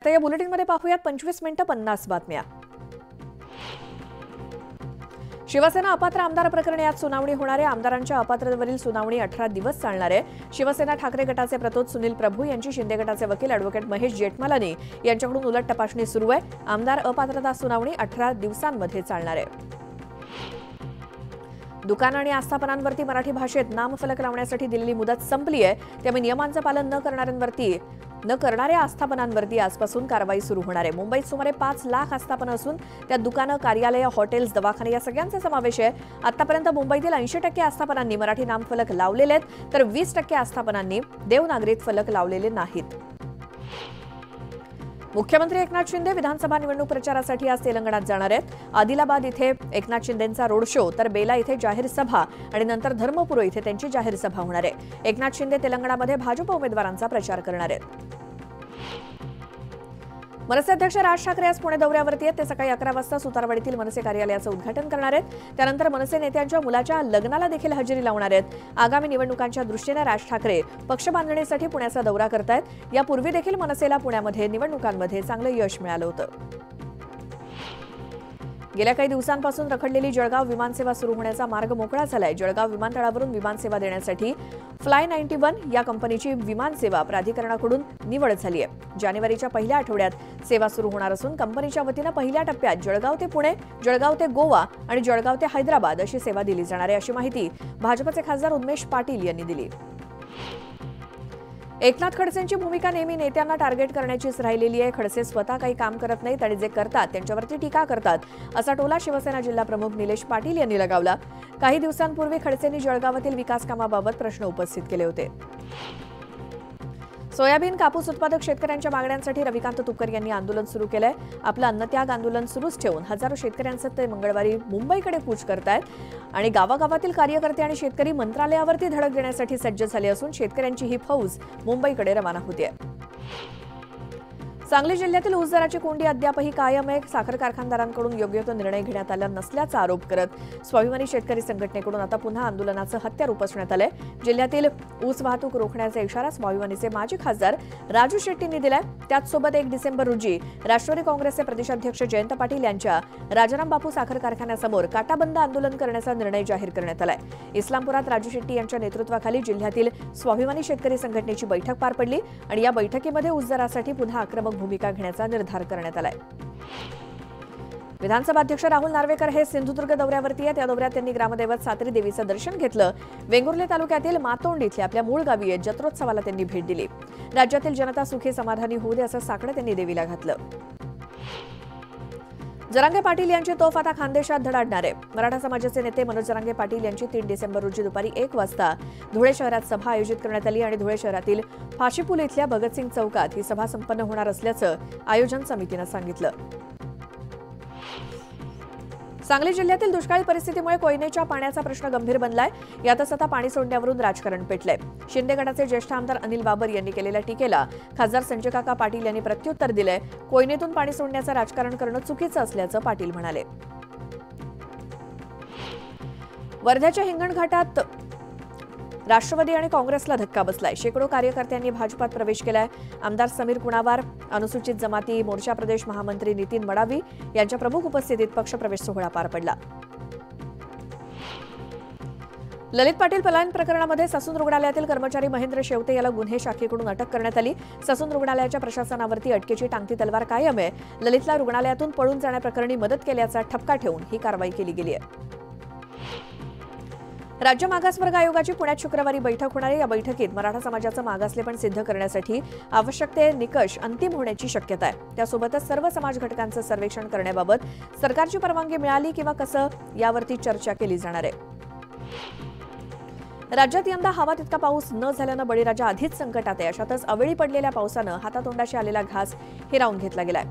तर या बुलेटिनमध्ये पाहूयात 25 मिनिटं 50 बातम्या। शिवसेना अपात्र आमदार प्रकरणी आज सुनावणी होणार आहे। आमदारांच्या अपात्रतेवरील सुनावणी 18 दिवस चालणार आहे। शिवसेना ठाकरे गटाचे प्रतोद सुनील प्रभू यांची शिंदे गटाचे वकील ॲडव्होकेट महेश जेठमलानी यांच्याकडून उलट तपासणी सुरू आहे। आमदार अपात्रता सुनावणी 18 दिवसांमध्ये चालणार आहे। दुकान आणि आस्थापनांवरती मराठी भाषेत नामफलक लावण्यासाठी दिलेली मुदत संपली आहे, त्यामुळे नियमांचं पालन न करणाऱ्या आस्थापनांवरती आजपासून कारवाई सुरू होणार आहे। मुंबईत सुमारे 5 लाख आस्थापनं असून त्यात दुकानं, कार्यालय, हॉटेल्स, दवाखाने या सगळ्यांचा समावेश आहे। आतापर्यंत मुंबईतील 80% आस्थापनांनी मराठी नामफलक लावलेले आहेत, तर 20% आस्थापनांनी देवनागरीत फलक लावलेले नाहीत। मुख्यमंत्री एकनाथ शिंदे विधानसभा निवडणूक प्रचारासाठी आज तेलंगणात जाणार आहेत। आदिलाबाद इथे एकनाथ शिंदेंचा रोड शो, तर बेला इथे जाहीर सभा आणि नंतर धर्मपुर इथे त्यांची जाहीर सभा होणार आहे। एकनाथ शिंदे तेलंगणामध्ये भाजप उमेदवारांचा प्रचार करणार आहेत। मनसे अध्यक्ष राज ठाकरे आज पुणे दौऱ्यावरती आहेत। ते सकाळी 11 वाजता सुतारवाडीतील मनसे कार्यालयाचं उद्घाटन करणार आहेत। त्यानंतर मनसे नेत्यांच्या मुलाच्या लग्नाला देखील हजेरी लावणार आहेत। आगामी निवडणुकांच्या दृष्टीने राज ठाकरे पक्ष बांधणीसाठी पुण्याचा दौरा करतायत। यापूर्वी देखील मनसेला पुण्यामध्ये निवडणुकांमध्ये चांगलं यश मिळालं होतं। गेल्या काही दिवसांपासून रखडलेली जळगाव विमानसेवा सुरू होण्याचा मार्ग मोकळा झालाय। जळगाव विमानतळावरून विमानसेवा देण्यासाठी फ्लाय 91 या कंपनीची विमानसेवा प्राधिकरणाकडून निवड झाली आहे। जानेवारीच्या पहिल्या आठवड्यात सेवा सुरू होणार असून कंपनीच्या वतीनं पहिल्या टप्प्यात जळगाव ते पुणे, जळगाव ते गोवा आणि जळगाव ते हैदराबाद अशी सेवा दिली जाणार आहे, अशी माहिती भाजपचे खासदार उन्मेष पाटील यांनी दिली। एकनाथ खडसेंची भूमिका नेहमी नेत्यांना टार्गेट करण्याचीच राहिलेली आहे। खडसे स्वतः काही काम करत नाहीत आणि जे करतात त्यांच्यावरती टीका करतात, असा टोला शिवसेना जिल्हा प्रमुख निलेश पाटील यांनी लगावला। काही दिवसांपूर्वी खडसेंनी जळगावातील विकास कामाबाबत प्रश्न उपस्थित केले होते। सोयाबीन कापूस उत्पादक शेतकऱ्यांच्या मागण्यांसाठी रविकांत तुपकर यांनी आंदोलन सुरू केलंय। आपलं अन्नत्याग आंदोलन सुरूच ठेवून हजारो शेतकऱ्यांचं ते मंगळवारी मुंबईकडे कूच करतायत आणि गावागावातील कार्यकर्ते आणि शेतकरी मंत्रालयावरती धडक देण्यासाठी सज्ज झाले असून शेतकऱ्यांची ही फौज मुंबईकडे रवाना होतीये। सांगली जिल्ह्यातील ऊस दराची कोंडी अद्यापही कायम आहे। साखर कारखानदारांकडून योग्य तो निर्णय घेण्यात आला नसल्याचा आरोप करत स्वाभिमानी शेतकरी संघटनेकडून आता पुन्हा आंदोलनाचं हत्यार उपसण्यात आलंय। जिल्ह्यातील ऊस वाहतूक रोखण्याचा इशारा स्वाभिमानीचे माजी खासदार राजू शेट्टींनी दिलाय। त्याचसोबत 1 डिसेंबर रोजी राष्ट्रवादी काँग्रेसचे प्रदेशाध्यक्ष जयंत पाटील यांच्या राजाराम बापू साखर कारखान्यासमोर काटाबंद आंदोलन करण्याचा निर्णय जाहीर करण्यात आलाय। इस्लामपुरात राजू शेट्टी यांच्या नेतृत्वाखाली जिल्ह्यातील स्वाभिमानी शेतकरी संघटनेची बैठक पार पडली आणि या बैठकीमध्ये ऊस दरासाठी पुन्हा आक्रमक भूमिका घेण्याचा निर्धार करण्यात आलाय। विधानसभा अध्यक्ष राहुल नार्वेकर हे सिंधुदुर्ग दौऱ्यावरती आहेत। या दौऱ्यात त्यांनी ग्रामदैवत सातरी देवीचं दर्शन घेतलं। वेंगुर्ले तालुक्यातील मातोंड इथल्या आपल्या मूळ गावी जत्रोत्सवाला त्यांनी भेट दिली। राज्यातील जनता सुखी समाधानी होऊ दे असं साकडं त्यांनी देवीला घातलं। जरांगे पाटील यांची तोफ आता खानदेशात धडाडणार आहे। मराठा समाजाचे नेते मनोज जरांगे पाटील यांची 3 डिसेंबर रोजी दुपारी 1 वाजता धुळे शहरात सभा आयोजित करण्यात आली आणि धुळे शहरातील फाशीपूल इथल्या भगतसिंग चौकात ही सभा संपन्न होणार असल्याचं आयोजन समितीनं सांगितलं। सांगली जिल्ह्यातील दुष्काळी परिस्थितीमुळे कोयनेच्या पाण्याचा प्रश्न गंभीर बनलाय। यातच आता पाणी सोडण्यावरून राजकारण पेटलंय। शिंदे गटाचे ज्येष्ठ आमदार अनिल बाबर यांनी केलेल्या टीकेला खासदार संजय काका पाटील यांनी प्रत्युत्तर दिलंय। कोयनेतून पाणी सोडण्याचं राजकारण करणं चुकीचं असल्याचं पाटील म्हणाले। वर्ध्याच्या हिंगणघाटात राष्ट्रवादी आणि काँग्रेसला धक्का बसलाय। शेकडो कार्यकर्त्यांनी भाजपात प्रवेश केलाय। आमदार समीर कुणावार, अनुसूचित जमाती मोर्चा प्रदेश महामंत्री नितीन मडावी यांच्या प्रमुख उपस्थितीत पक्षप्रवेश सोहळा पार पडला। ललित पाटील पलायन प्रकरणामध्ये ससून रुग्णालयातील कर्मचारी महेंद्र शेवते याला गुन्हे शाखेकडून अटक करण्यात आली। ससून रुग्णालयाच्या प्रशासनावरती अटकेची टांगती तलवार कायम आहे। ललितला रुग्णालयातून पळून जाण्याप्रकरणी मदत केल्याचा ठपका ठेवून ही कारवाई केली गेली आहे। राज्य मागासवर्ग आयोगाची पुण्यात शुक्रवारी बैठक होणार आहे। या बैठकीत मराठा समाजाचं मागासलेपण सिद्ध करण्यासाठी आवश्यक ते निकष अंतिम होण्याची शक्यता आहे। त्यासोबतच सर्व समाज घटकांचं सर्वेक्षण करण्याबाबत सरकारची परवानगी मिळाली किंवा कसं यावरती चर्चा केली जाणार आहे। राज्यात यंदा हवा तितका पाऊस न झाल्यानं बळीराजा आधीच संकटात आहे। अशातच अवेळी पडलेल्या पावसानं हातातोंडाशी आलेला घास हिरावून घेतला गेलाय।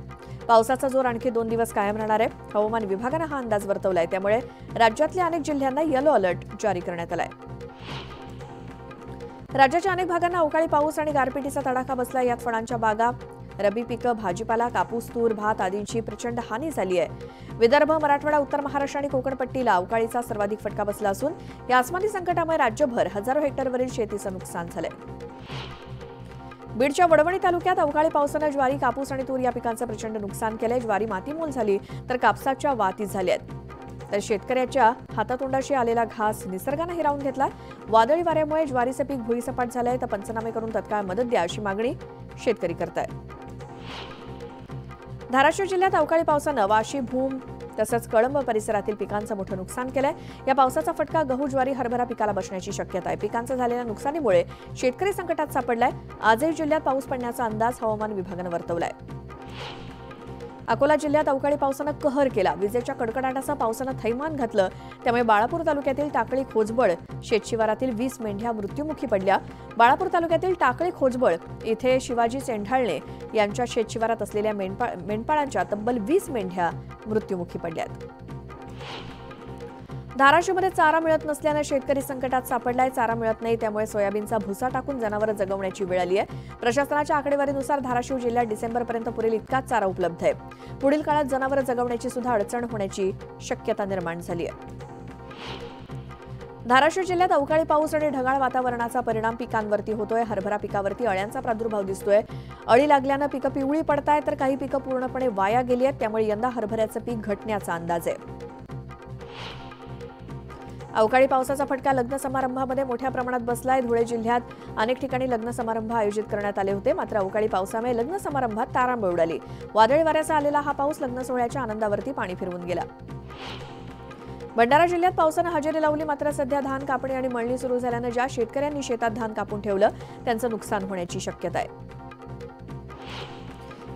पावसाचा जोर आणखी 2 दिवस कायम राहणार आहे। हवामान विभागानं हा अंदाज वर्तवलाय, त्यामुळे राज्यातल्या अनेक जिल्ह्यांना येलो अलर्ट जारी करण्यात आलाय। राज्याच्या अनेक भागांना अवकाळी पाऊस आणि गारपिटीचा तडाखा बसला। यात फळांच्या बागा, रबी पिकं, भाजीपाला, कापूस, तूर, भात आदींची प्रचंड हानी झाली आहे। विदर्भ, मराठवाडा, उत्तर महाराष्ट्र आणि कोकण पट्टीला अवकाळीचा सर्वाधिक फटका बसला असून या अस्मानी संकटामुळे राज्यभर हजारो हेक्टरवरील शेतीचं नुकसान झालंय। बीडच्या वडवणी तालुक्यात अवकाळी पावसानं ज्वारी, कापूस आणि तूर या पिकांचं प्रचंड नुकसान केलंय. ज्वारी मातीमोल झाली तर कापसाच्या वाती झाल्यात. तर शेतकऱ्याच्या हातातोंडाशी आलेला घास निसर्गानं हिरावून घेतला. वादळी वाऱ्यामुळे ज्वारीचे पीक भुईसपाट झालंय. तर पंचनामे करून तत्काळ मदत द्या अशी मागणी शेतकरी करतायत. धाराशिव जिल्ह्यात अवकाळी पावसानं वाशी, भूम तसंच कळंब परिसरातील पिकांचं मोठं नुकसान केलंय. या पावसाचा फटका गहू, ज्वारी, हरभरा पिकाला बसण्याची शक्यता आहे. पिकांचं झालेल्या नुकसानीमुळे शेतकरी संकटात सापडलाय. आजही जिल्ह्यात पाऊस पडण्याचा अंदाज हवामान विभागानं वर्तवलाय. अकोला जिल्ह्यात अवकाळी पावसानं कहर केला. विजेच्या कडकडाटासह पावसानं थैमान घातलं. त्यामुळे बाळापूर तालुक्यातील टाकळी, खोजबळ शेतशिवारातील 20 मेंढ्या मृत्युमुखी पडल्या. बाळापूर तालुक्यातील टाकळी, खोजबळ इथे शिवाजी चेंढाळणे यांच्या शेतशिवारात असलेल्या मेंढपाळांच्या तब्बल 20 मेंढ्या मृत्युमुखी पडल्यात. धाराशिवमध्ये चारा मिळत नसल्यानं शेतकरी संकटात सापडलाय. चारा मिळत नाही, त्यामुळे सोयाबीनचा भुसा टाकून जनावरं जगवण्याची वेळ आली आहे. प्रशासनाच्या आकडेवारीनुसार धाराशिव जिल्ह्यात डिसेंबरपर्यंत पुरेल इतकाच चारा उपलब्ध आहे. पुढील काळात जनावरं जगवण्याची सुद्धा अडचण होण्याची शक्यता निर्माण झाली आहे. धाराशिव जिल्ह्यात अवकाळी पाऊस आणि ढगाळ वातावरणाचा परिणाम पिकांवरती होतोय. हरभरा पिकावरती अळ्यांचा प्रादुर्भाव दिसतोय. अळी लागल्यानं पिकं पिवळी पडतायत, तर काही पिकं पूर्णपणे वाया गेली आहेत. त्यामुळे यंदा हरभऱ्याचं पीक घटण्याचा अंदाज आहे. अवकाळी पावसाचा फटका लग्न समारंभामध्ये मोठ्या प्रमाणात बसलाय. धुळे जिल्ह्यात अनेक ठिकाणी लग्न समारंभ आयोजित करण्यात आले होते. मात्र अवकाळी पावसामुळे लग्न समारंभात तारांबळ उडाली. वादळी वाऱ्याचा आलेला हा पाऊस लग्न सोहळ्याच्या आनंदावरती पाणी फिरवून गेला. भंडारा जिल्ह्यात पावसानं हजेरी लावली. मात्र सध्या धान कापणी आणि मळणी सुरू झाल्यानं ज्या शेतकऱ्यांनी शेतात धान कापून ठेवलं त्यांचं नुकसान होण्याची शक्यता आहे.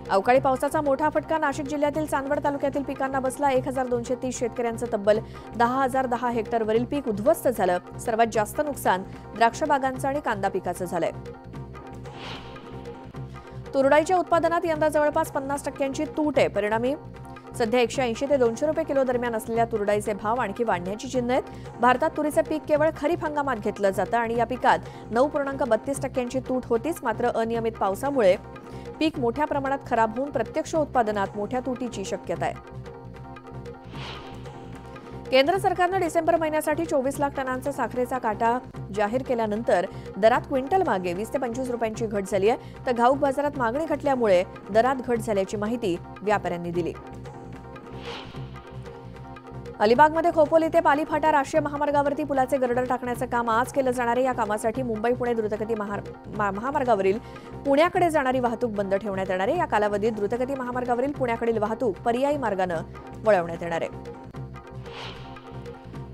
अवकाळी पावसाचा मोठा फटका नाशिक जिल्ह्यातील चांदवड तालुक्यातील पिकांना बसला. 1230 शेतकऱ्यांचं तब्बल 10,010 हेक्टरवरील पीक उद्ध्वस्त झालं. सर्वात जास्त नुकसान द्राक्ष बागांचं आणि कांदा पिकाचं झालंय. तुरडाईच्या उत्पादनात यंदा जवळपास 50% तूट आहे. परिणामी सध्या 180 ते 200 रुपये किलो दरम्यान असलेल्या तुरडाईचे भाव आणखी वाढण्याची चिन्ह आहेत. भारतात तुरीचे पीक केवळ खरीप हंगामात घेतलं जातं आणि या पिकात 9.32% तूट होतीच. मात्र अनियमित पावसामुळे पीक मोठ्या प्रमाणात खराब होऊन प्रत्यक्ष उत्पादनात मोठ्या तुटीची शक्यता आहे. केंद्र सरकारनं डिसेंबर महिन्यासाठी 24 लाख टनांचा साखरेचा काटा जाहीर केल्यानंतर दरात क्विंटल मागे 20 ते 25 रुपयांची घट झाली आहे. तर घाऊक बाजारात मागणी घटल्यामुळे दरात घट झाल्याची माहिती व्यापाऱ्यांनी दिली. अलिबागमध्ये खोपोली ते पालीफाटा राष्ट्रीय महामार्गावरती पुलाचे गर्डर टाकण्याचं काम आज केलं जाणार आहे. या कामासाठी मुंबई पुणे द्रुतगती महामार्गावरील पुण्याकडे जाणारी वाहतूक बंद ठेवण्यात येणार आहे. या कालावधीत द्रुतगती महामार्गावरील पुण्याकडील वाहतूक पर्यायी मार्गानं वळवण्यात येणार आहे.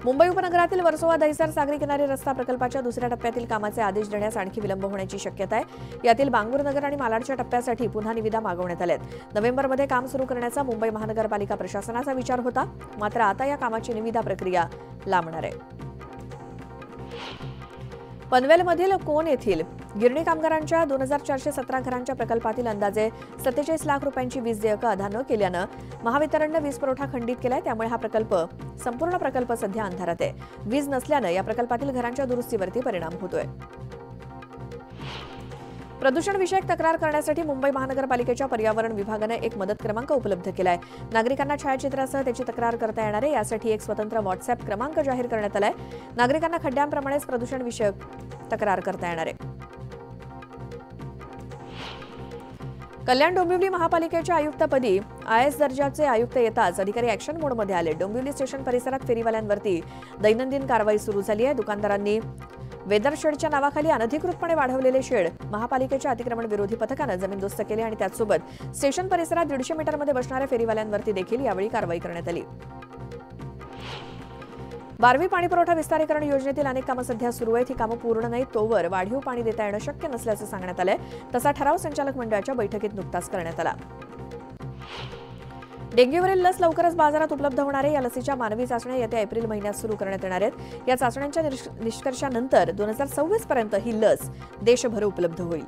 मुंबई उपनगरातील वर्सोवा दहिसर सागरी किनारी रस्ता प्रकल्पाच्या दुसऱ्या टप्प्यातील कामाचे आदेश देण्यास आणखी विलंब होण्याची शक्यता आहे. यातील बांगूरनगर आणि मालाडच्या टप्प्यासाठी पुन्हा निविदा मागवण्यात आल्या आहेत. नोव्हेंबरमध्ये काम सुरू करण्याचा मुंबई महानगरपालिका प्रशासनाचा विचार होता. मात्र आता या कामाची निविदा प्रक्रिया लांबणार आहे. पनवेलमधील कोन येथील गिरणी कामगारांच्या 2417 घरांच्या प्रकल्पातील अंदाजे 47 लाख रुपयांची वीज देयकं अदा न केल्यानं महावितरणनं वीज पुरवठा खंडित केलाय. त्यामुळे हा संपूर्ण प्रकल्प सध्या अंधारात आहे. वीज नसल्यानं या प्रकल्पातील घरांच्या दुरुस्तीवरती परिणाम होतोय. प्रदूषणविषयक तक्रार करण्यासाठी मुंबई महानगरपालिकेच्या पर्यावरण विभागाने एक मदत क्रमांक उपलब्ध केलाय. नागरिकांना छायाचित्रासह त्याची तक्रार करता येणार आहे. यासाठी एक स्वतंत्र व्हॉट्सअॅप क्रमांक जाहीर करण्यात आलाय. नागरिकांना खड्ड्यांप्रमाणेच प्रदूषणविषयक तक्रार करता येणार आहे. कल्याण डोंबिवली महापालिकेच्या आयुक्तपदी IAS दर्जाचे आयुक्त येताच अधिकारी ॲक्शन मोडमध्ये आले. डोंबिवली स्टेशन परिसरात फेरीवाल्यांवरती दैनंदिन कारवाई सुरू झाली आहे. दुकानदारांनी वेदर शेडच्या नावाखाली अनधिकृतपणे वाढवलेले शेड महापालिकेच्या अतिक्रमण विरोधी पथकानं जमीनदोस्त केले आणि त्याचसोबत स्टेशन परिसरात 150 मीटरमध्ये बसणाऱ्या फेरीवाल्यांवरती देखील यावेळी कारवाई करण्यात आली. 12वी पाणीपुरवठा विस्तारीकरण योजनेतील अनेक कामं सध्या सुरू आहेत. ही कामं पूर्ण नाहीत तोवर वाढीव पाणी देता येणं शक्य नसल्याचं सांगण्यात आलंय. तसा ठराव संचालक मंडळाच्या बैठकीत नुकताच करण्यात आला. डेंग्यूवरील लस लवकरच बाजारात उपलब्ध होणार आहे. या लसीच्या मानवी चाचण्या येत्या एप्रिल महिन्यात सुरू करण्यात येणार आहेत. या चाचण्यांच्या निष्कर्षानंतर 2026 पर्यंत ही लस देशभर उपलब्ध होईल.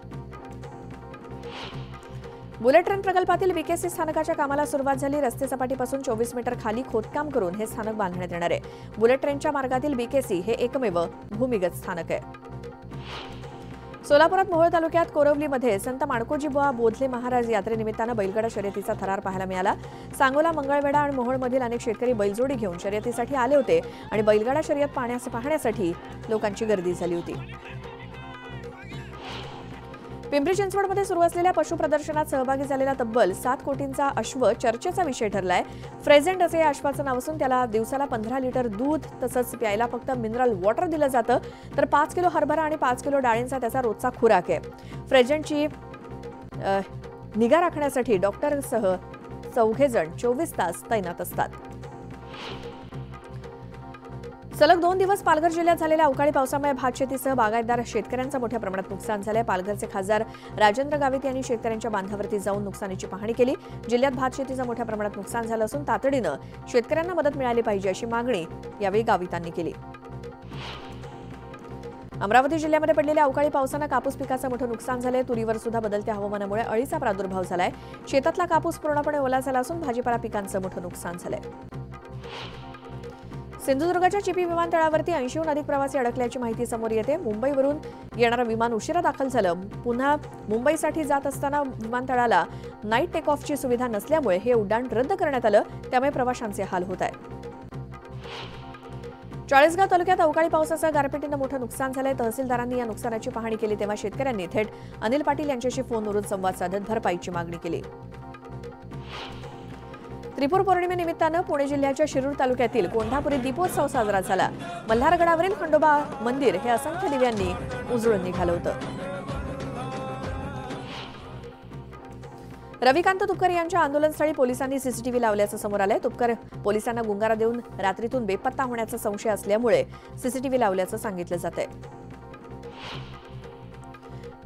बुलेट ट्रेन प्रकल्पातील बीकेसी स्थानकाच्या कामाला सुरुवात झाली. रस्ते सपाटीपासून 24 मीटर खाली खोदकाम करून हे स्थानक बांधण्यात येणार आहे. बुलेट ट्रेनच्या मार्गातील बीकेसी हे एकमेव भूमिगत स्थानक आहे. सोलापुरात मोहोळ तालुक्यात कोरवलीमध्ये संत माणकोजीबुवा बोधले महाराज यात्रेनिमित्तानं बैलगाडा शर्यतीचा थरार पाहायला मिळाला. सांगोला, मंगळवेढा आणि मोहोळमधील अनेक शेतकरी बैलजोडी घेऊन शर्यतीसाठी आले होते आणि बैलगाडा शर्यत पाहण्यासाठी लोकांची गर्दी झाली होती. पिंपरी चिंचवडमध्ये सुरू असलेल्या पशु प्रदर्शनात सहभागी झालेला तब्बल 7 कोटींचा अश्व चर्चेचा विषय ठरलाय. फ्रेझेंट असे या अश्वाचं नाव असून त्याला दिवसाला 15 लिटर दूध तसंच प्यायला फक्त मिनरल वॉटर दिलं जातं. तर 5 किलो हरभरा आणि 5 किलो डाळींचा त्याचा रोजचा खुराक आहे. फ्रेझेंटची निगा राखण्यासाठी डॉक्टरसह 4 जण 24 तास तैनात असतात. सलग 2 दिवस पालघर जिल्ह्यात झालेल्या अवकाळी पावसामुळे भात शेतीसह बागायतदार शेतकऱ्यांचं मोठ्या प्रमाणात नुकसान झालंय. पालघरचे खासदार राजेंद्र गावित यांनी शेतकऱ्यांच्या बांधावरती जाऊन नुकसानीची पाहणी केली. जिल्ह्यात भात शेतीचं मोठ्या प्रमाणात नुकसान झालं असून तातडीनं शेतकऱ्यांना मदत मिळाली पाहिजे अशी मागणी यावेळी गावितांनी केली. अमरावती जिल्ह्यामध्ये पडलेल्या अवकाळी पावसानं कापूस पिकाचं मोठं नुकसान झालंय. तुरीवर सुद्धा बदलत्या हवामानामुळे अळीचा प्रादुर्भाव झालाय. शेतातला कापूस पूर्णपणे ओला झाला असून भाजीपाला पिकांचं मोठं नुकसान झालंय. सिंधुदुर्गच्या चिपी विमानतळावरती 80हून अधिक प्रवासी अडकल्याची माहिती समोर येते. मुंबईवरून येणारं विमान उशिरा दाखल झालं. पुन्हा मुंबईसाठी जात असताना विमानतळाला नाईट टेक ऑफची सुविधा नसल्यामुळे हे उड्डाण रद्द करण्यात आलं. त्यामुळे प्रवाशांचे हाल होत आहेत. चाळीसगाव तालुक्यात अवकाळी पावसासह गारपिटीनं मोठं नुकसान झालंय. तहसीलदारांनी या नुकसानाची पाहणी केली तेव्हा शेतकऱ्यांनी थेट अनिल पाटील यांच्याशी फोनवरून संवाद साधत भरपाईची मागणी केली. त्रिपुर पौर्णिमेनिमित्तानं पुणे जिल्ह्याच्या शिरूर तालुक्यातील कोंढापुरी दीपोत्सव साजरा झाला. मल्हारगडावरील खंडोबा मंदिर हे असंख्य दिव्यांनी उजळून निघालं होतं. रविकांत तुपकर यांच्या आंदोलनस्थळी पोलिसांनी सीसीटीव्ही लावल्याचं समोर आलंय. तुपकर पोलिसांना गुंगारा देऊन रात्रीतून बेपत्ता होण्याचा संशय असल्यामुळे सीसीटीव्ही लावल्याचं सांगितलं जातंय.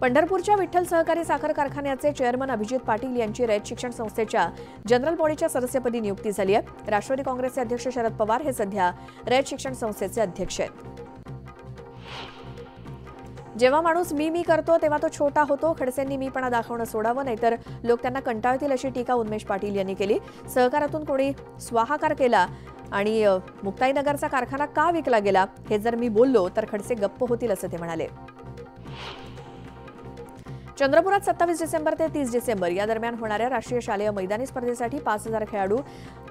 पंढरपूरच्या विठ्ठल सहकारी साखर कारखान्याचे चेअरमन अभिजित पाटील यांची रयत शिक्षण संस्थेच्या जनरल बॉडीच्या सदस्यपदी नियुक्ती झाली आहे. राष्ट्रवादी काँग्रेसचे अध्यक्ष शरद पवार हे सध्या रयत शिक्षण संस्थेचे अध्यक्ष आहेत. जेव्हा माणूस मी करतो तेव्हा तो छोटा होतो. खडसेंनी मीपणा दाखवणं सोडावं, नाहीतर लोक त्यांना कंटाळतील अशी टीका उन्मेष पाटील यांनी केली. सहकारातून कोणी स्वाहाकार केला आणि मुक्ताईनगरचा कारखाना का विकला गेला हे जर मी बोललो तर खडसे गप्प होतील असं ते म्हणाले. चंद्रपुरात 27 डिसेंबर ते 30 डिसेंबर या दरम्यान होणाऱ्या राष्ट्रीय शालेय मैदानी स्पर्धेसाठी 5000 खेळाडू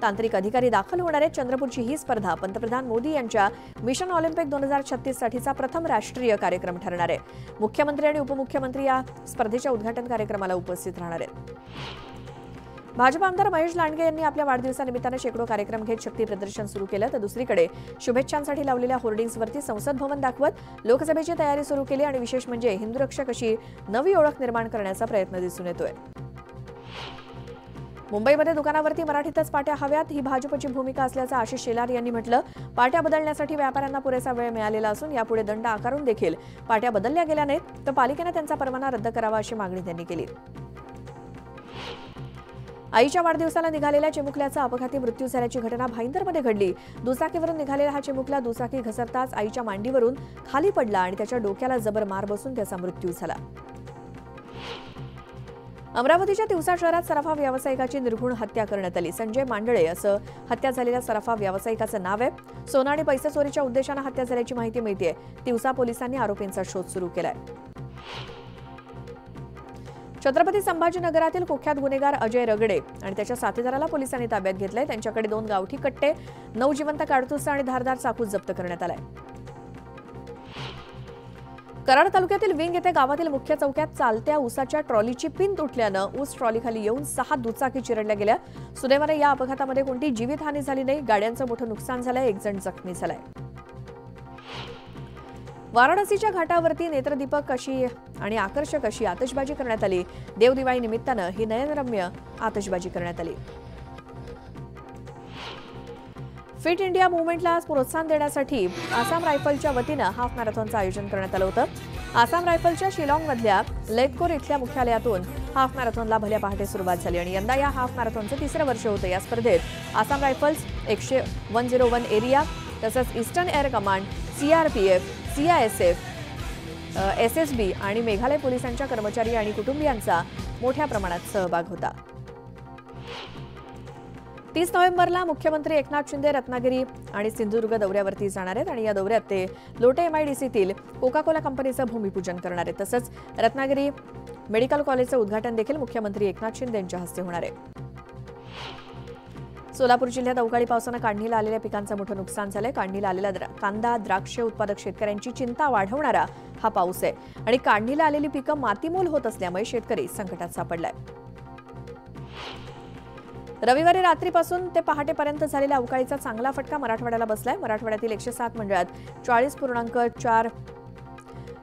तांत्रिक अधिकारी दाखल होणार आहेत. चंद्रपूरची ही स्पर्धा पंतप्रधान मोदी यांच्या मिशन ऑलिम्पिक 2036 साठीचा प्रथम राष्ट्रीय कार्यक्रम ठरणार आहे. मुख्यमंत्री आणि उपमुख्यमंत्री या स्पर्धेच्या उद्घाटन कार्यक्रमाला उपस्थित राहणार आहेत. भाजप आमदार महेश लांडगे यांनी आपल्या वाढदिवसानिमित्तानं शेकडो कार्यक्रम घेत शक्ती प्रदर्शन सुरू केलं. तर दुसरीकडे शुभेच्छांसाठी लावलेल्या होर्डिंग्सवरती संसद भवन दाखवत लोकसभेची तयारी सुरू केली आणि विशेष म्हणजे हिंदू रक्षक अशी नवी ओळख निर्माण करण्याचा प्रयत्न दिसून येतोय. मुंबईमध्ये दुकानावरती मराठीतच पाट्या हव्यात ही भाजपची भूमिका असल्याचं आशिष शेलार यांनी म्हटलं. पाट्या बदलण्यासाठी व्यापाऱ्यांना पुरेसा वेळ मिळालेला असून यापुढे दंड आकारून देखील पाट्या बदलल्या गेल्या नाहीत तर पालिकेनं त्यांचा परवाना रद्द करावा अशी मागणी त्यांनी केली. आईच्या वाढदिवसाला निघालेल्या चिमुकल्याचा अपघाती मृत्यू झाल्याची घटना भाईंदरमध्ये घडली. दुचाकीवरून निघालेला हा चिमुकला दुचाकी घसरताच आईच्या मांडीवरून खाली पडला आणि त्याच्या डोक्याला जबर मार बसून त्याचा मृत्यू झाला. अमरावतीच्या तिवसा शहरात सराफा व्यावसायिकाची निर्घृण हत्या करण्यात आली. संजय मांडळे असं हत्या झालेल्या सराफा व्यावसायिकाचं नाव आहे. सोनं आणि पैसे चोरीच्या उद्देशानं हत्या झाल्याची माहिती मिळते. तिवसा पोलिसांनी आरोपींचा शोध सुरू केलाय. छत्रपती संभाजीनगरातील कुख्यात गुन्हेगार अजय रगडे आणि त्याच्या साथीदाराला पोलिसांनी ताब्यात घेतलंय. त्यांच्याकडे 2 गावठी कट्टे, 9 जिवंत काडतुस आणि धारदार चाकू जप्त करण्यात आलाय. कराड तालुक्यातील विंग येथे गावातील मुख्य चौकात चालत्या ऊसाच्या ट्रॉलीची पिन तुटल्यानं ऊस ट्रॉलीखाली येऊन 6 दुचाकी चिरडल्या गेल्या. सुदैवाने या अपघातामध्ये कोणती जीवितहानी झाली नाही. गाड्यांचं मोठं नुकसान झालंय. 1 जण जखमी झालाय. वाराणसीच्या घाटावरती नेत्रदीपक अशी आणि आकर्षक अशी आतषबाजी करण्यात आली. देवदिवाळी निमित्तानं ही नयनरम्य आतषबाजी करण्यात आली. फिट इंडिया मुव्हमेंटला प्रोत्साहन देण्यासाठी आसाम रायफलच्या वतीनं हाफ मॅरेथॉनचं आयोजन करण्यात आलं होतं. आसाम रायफलच्या शिलाँगमधल्या लेथकोर इथल्या मुख्यालयातून हाफ मॅरेथॉनला भल्या पहाटे सुरुवात झाली आणि यंदा या हाफ मॅरेथॉनचं 3रं वर्ष होतं. या स्पर्धेत आसाम रायफल्स 101 एरिया तसंच eastern air command, CRPF, CISF, SSB आणि मेघालय पोलिसांच्या कर्मचारी आणि कुटुंबियांचा मोठ्या प्रमाणात सहभाग होता. 30 नोव्हेंबरला मुख्यमंत्री एकनाथ शिंदे रत्नागिरी आणि सिंधुदुर्ग दौऱ्यावरती जाणार आहेत आणि या दौऱ्यात ते लोटे MIDCतील कोका-कोला कंपनीचं भूमिपूजन करणार आहेत. तसंच रत्नागिरी मेडिकल कॉलेजचं उद्घाटन देखील मुख्यमंत्री एकनाथ शिंदे यांच्या हस्ते होणार आहे. सोलापूर जिल्ह्यात अवकाळी पावसानं काढणीला आलेल्या पिकांचं मोठं नुकसान झालंय. काढणीला आलेला कांदा, द्राक्ष उत्पादक शेतकऱ्यांची चिंता वाढवणारा हा पाऊस आहे आणि काढणीला आलेली पिकं मातीमोल होत असल्यामुळे शेतकरी संकटात सापडलाय. रविवारी रात्रीपासून ते पहाटेपर्यंत झालेल्या अवकाळीचा चांगला फटका मराठवाड्याला बसलाय. मराठवाड्यातील 107 मंडळात 40.4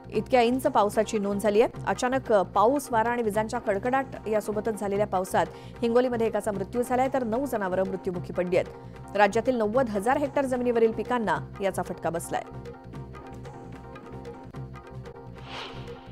इतक्या इंच पावसाची नोंद झाली आहे. अचानक पाऊस, वारा आणि विजांच्या कडकडाट यासोबतच झालेल्या पावसात हिंगोलीमध्ये एकाचा मृत्यू झालाय तर 9 जनावरं मृत्युमुखी पडली आहेत. राज्यातील 90,000 हेक्टर जमिनीवरील पिकांना याचा फटका बसलाय.